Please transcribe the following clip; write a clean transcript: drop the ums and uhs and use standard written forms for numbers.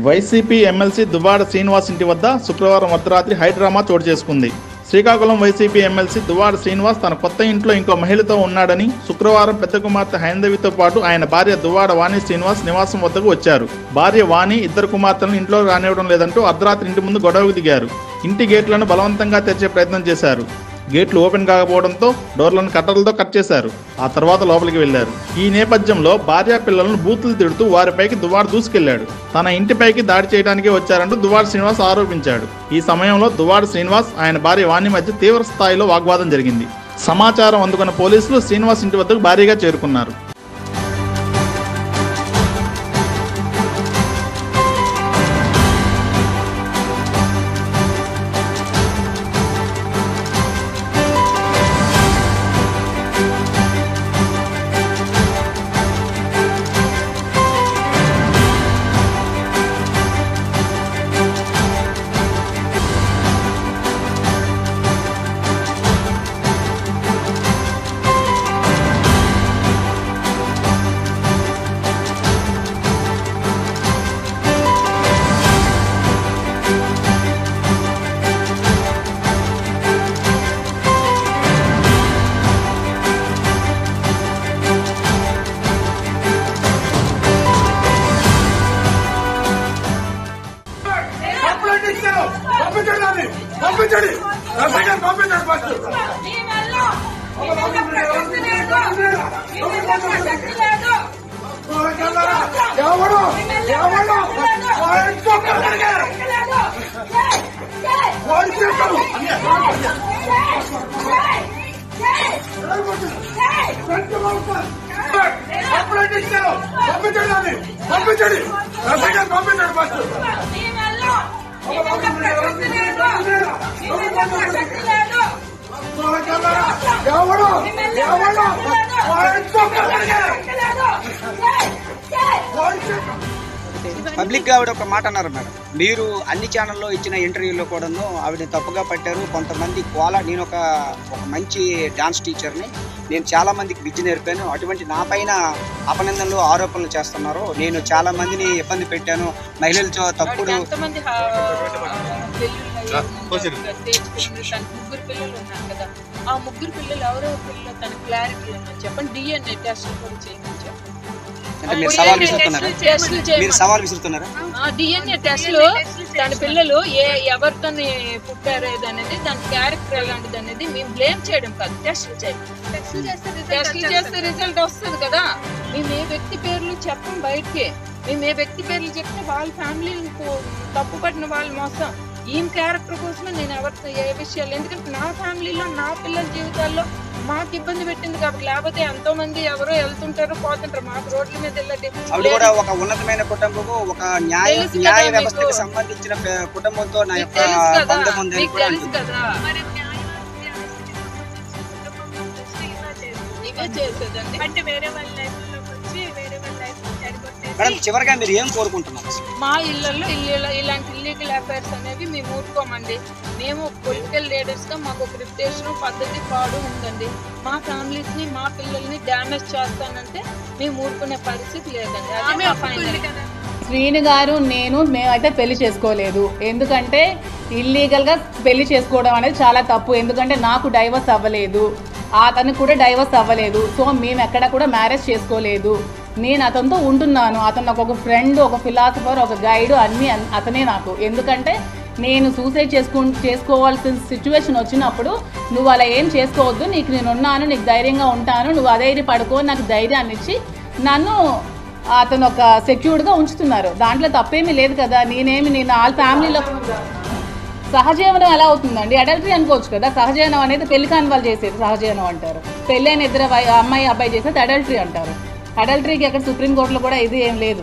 YCP MLC Duvvada Srinivas ఇంటి వద్ద శుక్రవారం అర్ధరాత్రి హై డ్రామా చోటు చేసుకుంది. శ్రీకాకుళం వైసీపీ ఎమ్మెల్సీ దువ్వాడ శ్రీనివాస్ తన కొత్త ఇంట్లో ఇంకో మహిళతో ఉన్నాడని శుక్రవారం పెద్ద కుమార్తె హైందవితో పాటు ఆయన భార్య దువ్వాడ వాణి శ్రీనివాస్ నివాసం వద్దకు వచ్చారు. భార్య వాణి ఇద్దరు కుమార్తెలను ఇంట్లో రానివ్వడం లేదంటూ అర్ధరాత్రి ఇంటి ముందు గొడవకు దిగారు. ఇంటి గేట్లను బలవంతంగా తెరిచే ప్రయత్నం చేశారు. గేట్లు ఓపెన్ కాకపోవడంతో డోర్లను కట్టర్లతో కట్ చేశారు. ఆ తర్వాత లోపలికి వెళ్లారు. ఈ నేపథ్యంలో భార్య పిల్లలను బూతులు తిడుతూ వారిపైకి దువ్వాడ దూసుకెళ్లాడు. తన ఇంటిపైకి దాడి చేయడానికే వచ్చారంటూ దువ్వాడ శ్రీనివాస్ ఆరోపించాడు. ఈ సమయంలో దువ్వాడ శ్రీనివాస్ ఆయన భార్య వాణి మధ్య తీవ్ర స్థాయిలో వాగ్వాదం జరిగింది. సమాచారం అందుకున్న పోలీసులు శ్రీనివాస్ ఇంటి వద్దకు భారీగా చేరుకున్నారు. పబ్లిక్ గా ఆవిడ ఒక మాట అన్నారు మేడం, మీరు అన్ని ఛానల్లో ఇచ్చిన ఇంటర్వ్యూలో కూడాను ఆవిడ తప్పుగా పట్టారు. కొంతమంది నేను ఒక మంచి డాన్స్ టీచర్ని, నేను చాలా మందికి విద్య నేర్పాను, అటువంటి నా పైన అపనిందనలు ఆరోపణలు చేస్తున్నారు, నేను చాలా మందిని ఇబ్బంది పెట్టాను, మహిళలతో తప్పుడు ఆ ముగ్గురు పిల్లలు ఎవరో పిల్లలు తన క్లారిటీ ఉందని చెప్పండి. డిఎన్ఏ టెస్ట్ కూడా చేయమని చెప్పండి. డిఎన్ఏ టెస్ట్లు తన పిల్లలు ఎవరితో పుట్టారు అనేది, దాని క్యారెక్టర్ ఎలాంటిది అనేది మేము బ్లేమ్ చేయడం కాదు, టెస్ట్లు చేయాలి. టెస్ట్లు చేస్తే రిజల్ట్ వస్తుంది కదా. మేము ఏ వ్యక్తి పేర్లు చెప్పం బయటకి. మేము ఏ వ్యక్తి పేర్లు చెప్తే వాళ్ళ ఫ్యామిలీ తప్పు పడిన వాళ్ళు మోసం. ఈమె క్యారెక్టర్ కోసమే నేను ఎవరితో ఏ విషయాలు, ఎందుకంటే నా ఫ్యామిలీలో నా పిల్లల జీవితాల్లో మాకు ఇబ్బంది పెట్టింది కాబట్టి, లేకపోతే ఎంతో మంది ఎవరో వెళ్తుంటారు పోతుంటారు, మాకు రోడ్ల మీద వెళ్ళదు. ఒక ఉన్నతమైన కుటుంబం, ఒక న్యాయ వ్యవస్థకు సంబంధించిన కుటుంబంతో నా యొక్క బంధం ఉంది అని కూడా తెలుసు కదా. ఇవే చేసేదండి అంటే వేరే వాళ్ళ లైఫ్ లోకి వచ్చి వేరే వాళ్ళ లైఫ్ మేడం, చివరిగా మీరు ఏం కోరుకుంటున్నారు? మా ఇళ్లలో ఇలాంటి ఇల్లీగల్ అఫైర్స్ అనేవి మేము ఊరుకోమండి. మేము పొలిటికల్ లీడర్స్ గా మాకు ఒక రిప్యుటేషన్ పద్ధతి పాడు ఉందండి. మా ఫ్యామిలీస్ ని మా పిల్లల్ని డ్యామేజ్ చేస్తానంటే మేము ఊరుకునే పరిస్థితి లేదండి. అదే మా ఫైనల్. శ్రీను గారు మేమైతే పెళ్లి చేసుకోలేదు. ఎందుకంటే ఇల్లీగల్గా పెళ్లి చేసుకోవడం అనేది చాలా తప్పు. ఎందుకంటే నాకు డైవర్స్ అవ్వలేదు, అతనికి కూడా డైవర్స్ అవ్వలేదు. సో మేము ఎక్కడ కూడా మ్యారేజ్ చేసుకోలేదు. నేను అతనితో ఉంటున్నాను. అతను నాకు ఒక ఫ్రెండ్, ఒక ఫిలాసఫర్, ఒక గైడ్, అన్నీ అతనే నాకు. ఎందుకంటే నేను సూసైడ్ చేసుకోవాల్సిన సిచ్యువేషన్ వచ్చినప్పుడు నువ్వు అలా ఏం చేసుకోవద్దు, నేను ఉన్నాను, నీకు ధైర్యంగా ఉంటాను, నువ్వు అధైర్య పడుకో, నాకు ధైర్యాన్ని ఇచ్చి నన్ను అతను ఒక సెక్యూర్డ్గా ఉంచుతున్నారు. దాంట్లో తప్పేమీ లేదు కదా. నేను వాళ్ళ ఫ్యామిలీలో సహజీవనం ఎలా అవుతుందండి? అడల్టరీ అనుకోవచ్చు కదా. సహజీవనం అనేది పెళ్లి కాని వాళ్ళు చేసేది సహజీవనం అంటారు. పెళ్ళైన ఇద్దరు అమ్మాయి అబ్బాయి చేసేది అడల్టరీ అంటారు. అడల్టరీకి అక్కడ సుప్రీంకోర్టులో కూడా ఇది ఏం లేదు.